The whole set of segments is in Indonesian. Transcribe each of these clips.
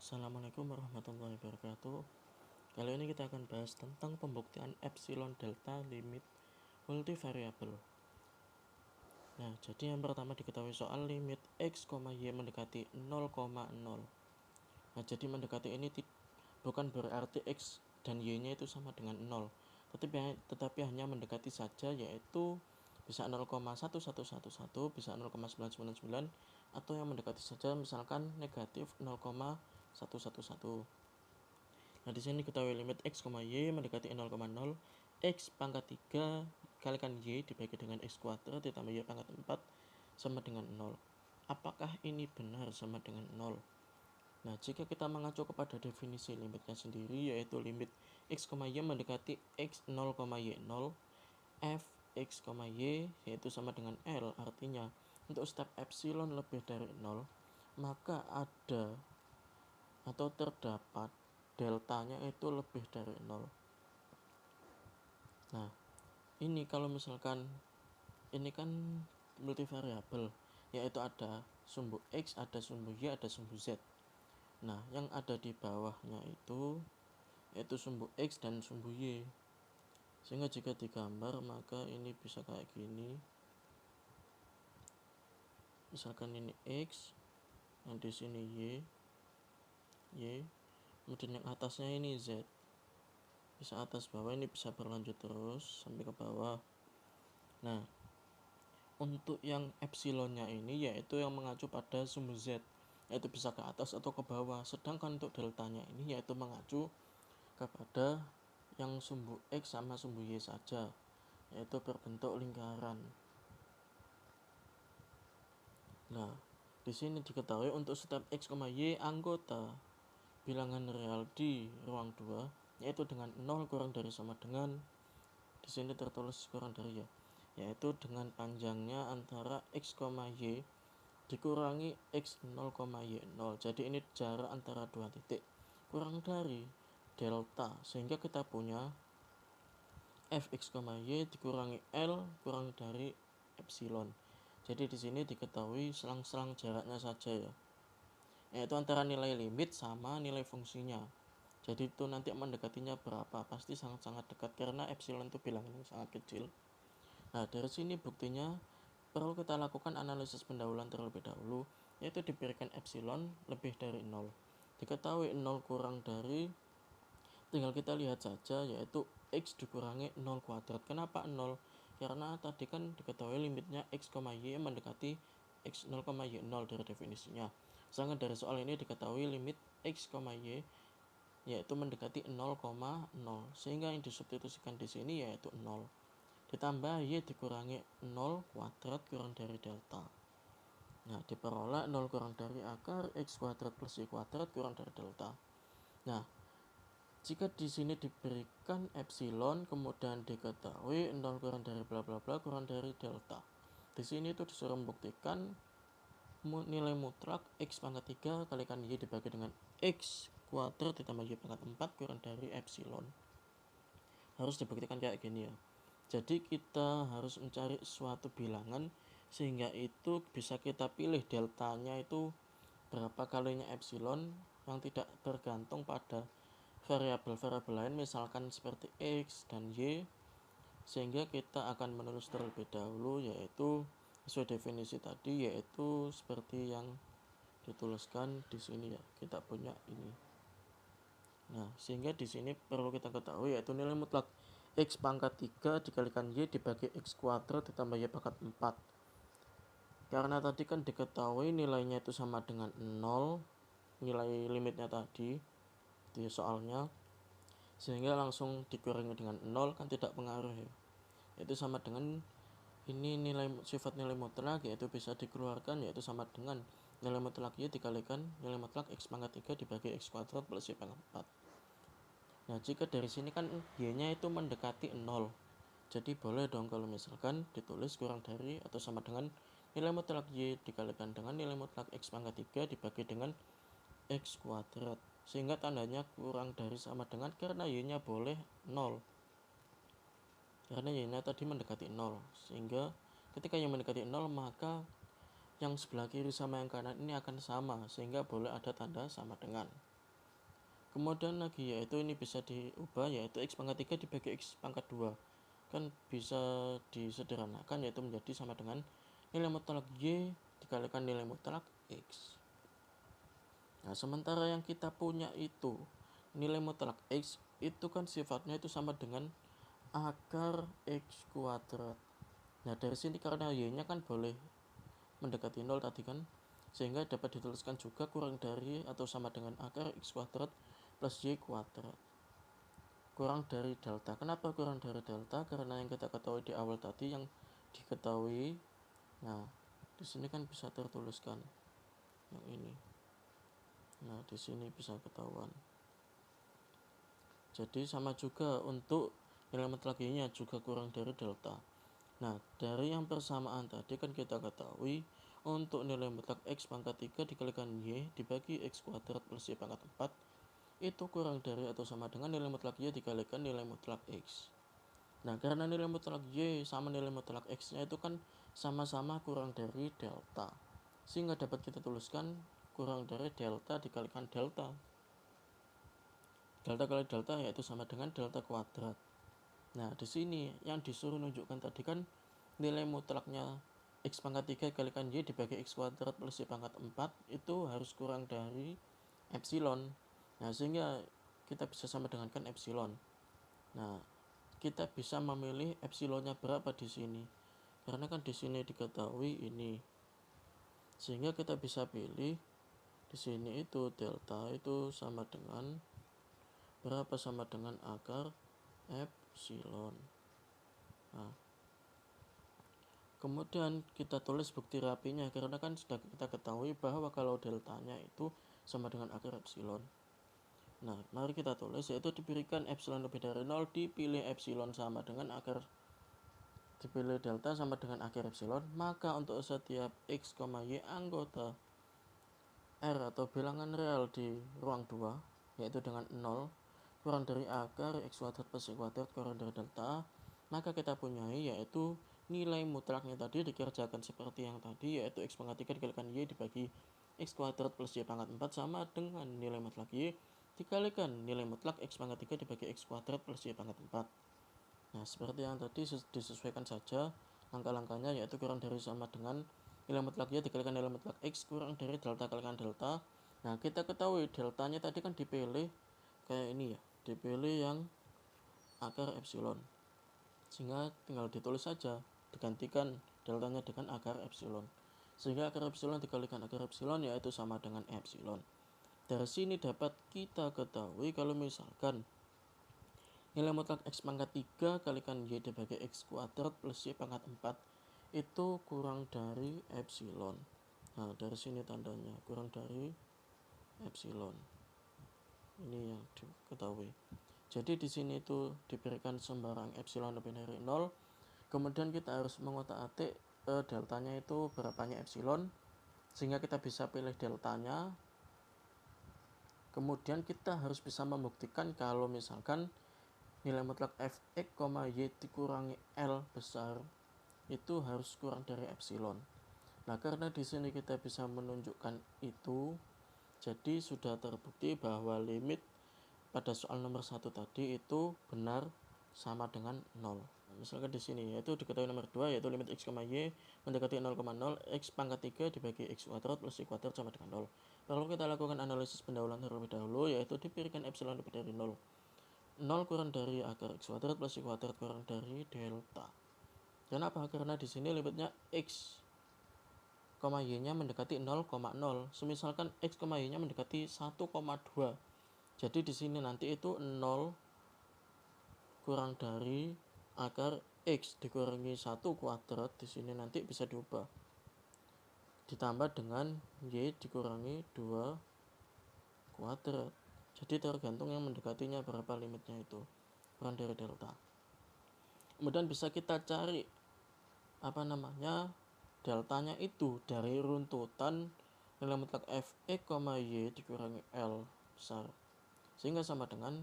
Assalamualaikum warahmatullahi wabarakatuh. Kali ini kita akan bahas tentang pembuktian epsilon delta limit multivariabel. Nah, jadi yang pertama diketahui soal limit x, y mendekati 0,0. Nah, jadi mendekati ini bukan berarti x dan y-nya itu sama dengan 0, tetapi hanya mendekati saja, yaitu bisa 0,1111, bisa 0,999, atau yang mendekati saja misalkan negatif 0,111. Nah, di sini diketahui limit x, y mendekati 0,0, x pangkat 3 kalikan y dibagi dengan x kuadrat ditambah y pangkat 4 sama dengan 0. Apakah ini benar sama dengan 0? Nah, jika kita mengacu kepada definisi limitnya sendiri, yaitu limit x, y mendekati x 0, y 0, f x, y yaitu sama dengan L, artinya untuk step epsilon lebih dari 0, maka ada atau terdapat deltanya itu lebih dari 0. Nah, ini kalau misalkan ini kan multivariabel, yaitu ada sumbu x, ada sumbu y, ada sumbu z. Nah, yang ada di bawahnya itu yaitu sumbu x dan sumbu y. Sehingga jika digambar maka ini bisa kayak gini. Misalkan ini x, yang di sini y, kemudian yang atasnya ini z. Bisa atas bawah, ini bisa berlanjut terus sampai ke bawah. Nah, untuk yang epsilonnya ini yaitu yang mengacu pada sumbu z, yaitu bisa ke atas atau ke bawah. Sedangkan untuk deltanya ini yaitu mengacu kepada yang sumbu x sama sumbu y saja, yaitu berbentuk lingkaran. Nah, di sini diketahui untuk setiap x, y anggota bilangan real di ruang 2, yaitu dengan 0 kurang dari sama dengan, di sini tertulis kurang dari ya, yaitu dengan panjangnya antara x, y dikurangi x 0, y 0. Jadi ini jarak antara dua titik kurang dari delta, sehingga kita punya fx, y dikurangi L kurang dari epsilon. Jadi di sini diketahui selang-selang jaraknya saja ya, yaitu antara nilai limit sama nilai fungsinya. Jadi itu nanti mendekatinya berapa, pasti sangat-sangat dekat karena epsilon itu bilangan yang sangat kecil. Nah, dari sini buktinya perlu kita lakukan analisis pendahuluan terlebih dahulu, yaitu diberikan epsilon lebih dari 0. Diketahui 0 kurang dari, tinggal kita lihat saja, yaitu x dikurangi 0 kuadrat. Kenapa 0? Karena tadi kan diketahui limitnya x, y mendekati x 0, y 0 dari definisinya. Sedangkan dari soal ini diketahui limit x, y yaitu mendekati 0,0, sehingga yang disubstitusikan di sini yaitu 0 ditambah y dikurangi 0 kuadrat kurang dari delta. Nah, diperoleh 0 kurang dari akar x kuadrat plus y kuadrat kurang dari delta. Nah, jika di sini diberikan epsilon, kemudian diketahui 0 kurang dari bla bla bla kurang dari delta. Di sini itu disuruh membuktikan nilai mutlak x pangkat 3 kalikan y dibagi dengan x kuadrat ditambah y pangkat 4 kurang dari epsilon. Harus dibuktikan kayak gini ya. Jadi kita harus mencari suatu bilangan sehingga itu bisa kita pilih deltanya itu berapa kalinya epsilon yang tidak bergantung pada variabel-variabel lain, misalkan seperti x dan y, sehingga kita akan menulis terlebih dahulu yaitu sesuai definisi tadi, yaitu seperti yang dituliskan di sini ya, kita punya ini. Nah, sehingga di sini perlu kita ketahui yaitu nilai mutlak x pangkat 3 dikalikan y dibagi x kuadrat ditambah y pangkat 4. Karena tadi kan diketahui nilainya itu sama dengan 0, nilai limitnya tadi di soalnya, sehingga langsung dikurangi dengan 0 kan tidak pengaruh ya. Itu sama dengan ini nilai sifat nilai mutlak, yaitu bisa dikeluarkan, yaitu sama dengan nilai mutlak y dikalikan nilai mutlak x pangkat 3 dibagi x kuadrat plus y pangkat 4. Nah, jika dari sini kan y nya itu mendekati 0, jadi boleh dong kalau misalkan ditulis kurang dari atau sama dengan nilai mutlak y dikalikan dengan nilai mutlak x pangkat 3 dibagi dengan x kuadrat, sehingga tandanya kurang dari sama dengan karena y nya boleh 0, karena y nya tadi mendekati 0, sehingga ketika y mendekati 0 maka yang sebelah kiri sama yang kanan ini akan sama, sehingga boleh ada tanda sama dengan. Kemudian lagi yaitu ini bisa diubah, yaitu x pangkat 3 dibagi x pangkat 2, kan bisa disederhanakan, yaitu menjadi sama dengan nilai mutlak y dikalikan nilai mutlak x. Nah, sementara yang kita punya itu nilai mutlak x itu kan sifatnya itu sama dengan akar x kuadrat. Nah, dari sini karena y nya kan boleh mendekati 0 tadi kan, sehingga dapat dituliskan juga kurang dari atau sama dengan akar x kuadrat plus y kuadrat. Kurang dari delta. Kenapa kurang dari delta? Karena yang kita ketahui di awal tadi yang diketahui. Nah, di sini kan bisa tertuliskan yang ini. Nah, di sini bisa ketahuan. Jadi sama juga untuk nilai mutlak y-nya juga kurang dari delta. Nah, dari yang persamaan tadi kan kita ketahui untuk nilai mutlak x pangkat 3 dikalikan y dibagi x kuadrat plus y pangkat 4 itu kurang dari atau sama dengan nilai mutlak y dikalikan nilai mutlak x. Nah, karena nilai mutlak y sama nilai mutlak x nya itu kan sama-sama kurang dari delta, sehingga dapat kita tuliskan kurang dari delta dikalikan delta. Delta kali delta yaitu sama dengan delta kuadrat. Nah, di sini yang disuruh nunjukkan tadi kan nilai mutlaknya x pangkat 3 dikalikan y dibagi x kuadrat plus y pangkat 4 itu harus kurang dari epsilon. Nah, sehingga kita bisa sama dengan kan epsilon. Nah, kita bisa memilih epsilonnya berapa di sini. Karena kan di sini diketahui ini. Sehingga kita bisa pilih di sini itu delta itu sama dengan berapa, sama dengan akar epsilon. Nah, kemudian kita tulis bukti rapinya, karena kan sudah kita ketahui bahwa kalau deltanya itu sama dengan akar epsilon. Nah, mari kita tulis, yaitu diberikan epsilon lebih dari 0, dipilih epsilon sama dengan akar, dipilih delta sama dengan akar epsilon, maka untuk setiap x, y anggota R atau bilangan real di ruang 2, yaitu dengan 0 kurang dari akar x kuadrat plus y kuadrat kurang dari delta, maka kita punyai yaitu nilai mutlaknya tadi dikerjakan seperti yang tadi, yaitu x pangkat 3 dikalikan y dibagi x kuadrat plus y pangkat 4 sama dengan nilai mutlak y dikalikan nilai mutlak x pangkat 3 dibagi x kuadrat plus y pangkat 4. Nah, seperti yang tadi disesuaikan saja langkah-langkahnya, yaitu kurang dari sama dengan nilai mutlak y dikalikan nilai mutlak x kurang dari delta kalikan delta. Nah, kita ketahui deltanya tadi kan dipilih kayak ini ya, dipilih yang akar epsilon, sehingga tinggal ditulis saja, digantikan deltanya dengan akar epsilon, sehingga akar epsilon dikalikan akar epsilon yaitu sama dengan epsilon. Dari sini dapat kita ketahui kalau misalkan nilai mutlak x pangkat 3 kalikan y dibagi x kuadrat plus y pangkat 4 itu kurang dari epsilon. Nah, dari sini tandanya kurang dari epsilon. Ini yang diketahui. Jadi di sini itu diberikan sembarang epsilon lebih dari 0. Kemudian kita harus mengotak-atik deltanya itu berapanya epsilon, sehingga kita bisa pilih deltanya. Kemudian kita harus bisa membuktikan kalau misalkan nilai mutlak fx, y dikurangi L besar itu harus kurang dari epsilon. Nah, karena di sini kita bisa menunjukkan itu, jadi sudah terbukti bahwa limit pada soal nomor 1 tadi itu benar sama dengan 0. Nah, misalkan di sini yaitu diketahui nomor 2, yaitu limit x, y mendekati 0,0 x pangkat 3 dibagi x kuadrat plus y kuadrat sama dengan 0. Lalu kita lakukan analisis pendahuluan terlebih dahulu, yaitu diberikan epsilon lebih dari 0. 0 kurang dari akar x kuadrat plus y kuadrat kurang dari delta. Kenapa? Karena di sini limitnya x, y-nya mendekati 0,0. Semisalkan x, y-nya mendekati 1,2. Jadi di sini nanti itu 0 kurang dari akar x dikurangi 1 kuadrat, di sini nanti bisa diubah. Ditambah dengan y dikurangi 2 kuadrat. Jadi tergantung yang mendekatinya berapa limitnya itu, kurang dari delta. Kemudian bisa kita cari deltanya itu dari runtutan nilai mutlak fx, y dikurangi L besar, sehingga sama dengan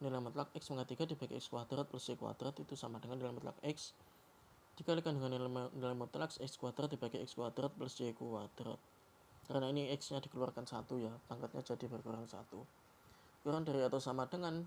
nilai mutlak x pangkat 3 dibagi x kuadrat plus y kuadrat itu sama dengan nilai mutlak x dikalikan dengan nilai mutlak x kuadrat dibagi x kuadrat plus y kuadrat. Karena ini x nya dikeluarkan 1 ya, pangkatnya jadi berkurang 1. kurang dari atau sama dengan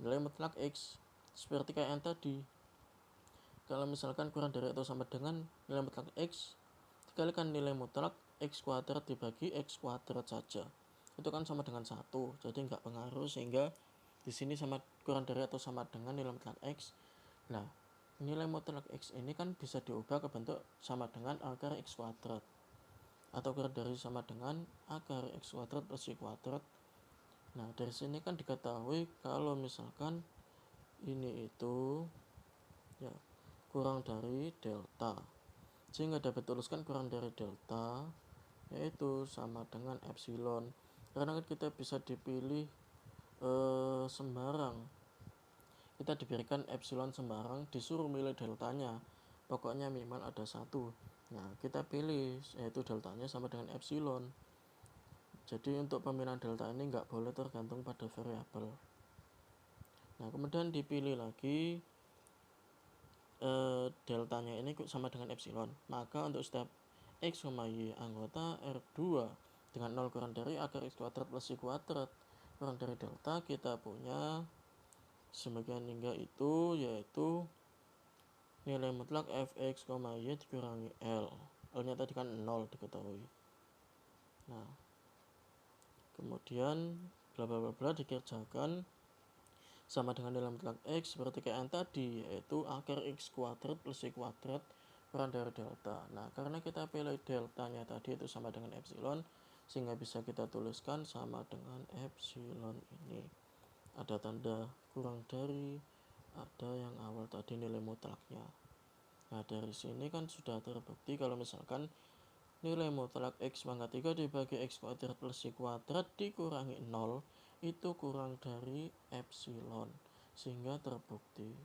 nilai mutlak X. Seperti kayak yang tadi, kalau misalkan kurang dari atau sama dengan nilai mutlak X dikalikan nilai mutlak X kuadrat dibagi X kuadrat saja, itu kan sama dengan 1, jadi nggak pengaruh, sehingga di sini sama kurang dari atau sama dengan nilai mutlak X. Nah, nilai mutlak X ini kan bisa diubah ke bentuk sama dengan akar X kuadrat, atau kurang dari sama dengan akar X kuadrat plus Y kuadrat. Nah, dari sini kan diketahui kalau misalkan ini itu ya kurang dari delta, sehingga dapat tuliskan kurang dari delta yaitu sama dengan epsilon. Karena kita bisa dipilih sembarang, kita diberikan epsilon sembarang, disuruh milih deltanya, pokoknya minimal ada 1. Nah, kita pilih yaitu deltanya sama dengan epsilon. Jadi untuk pemilihan delta ini nggak boleh tergantung pada variabel. Nah, kemudian dipilih lagi deltanya ini sama dengan epsilon. Maka untuk step X, Y anggota R2 dengan 0 kurang dari akar X kuadrat plus Y kuadrat kurang dari delta, kita punya sebagian hingga itu yaitu nilai mutlak Fx, Y dikurangi L. L nya tadi kan 0 diketahui. Nah, kemudian bla bla bla bla dikerjakan sama dengan nilai mutlak X seperti kayak yang tadi, yaitu akar X kuadrat plus Y kuadrat kurang dari delta. Nah, karena kita pilih deltanya tadi itu sama dengan epsilon, sehingga bisa kita tuliskan sama dengan epsilon ini. Ada tanda kurang dari, ada yang awal tadi nilai mutlaknya. Nah, dari sini kan sudah terbukti kalau misalkan nilai mutlak X pangkat 3 dibagi X kuadrat plus Y kuadrat dikurangi 0 itu kurang dari epsilon, sehingga terbukti.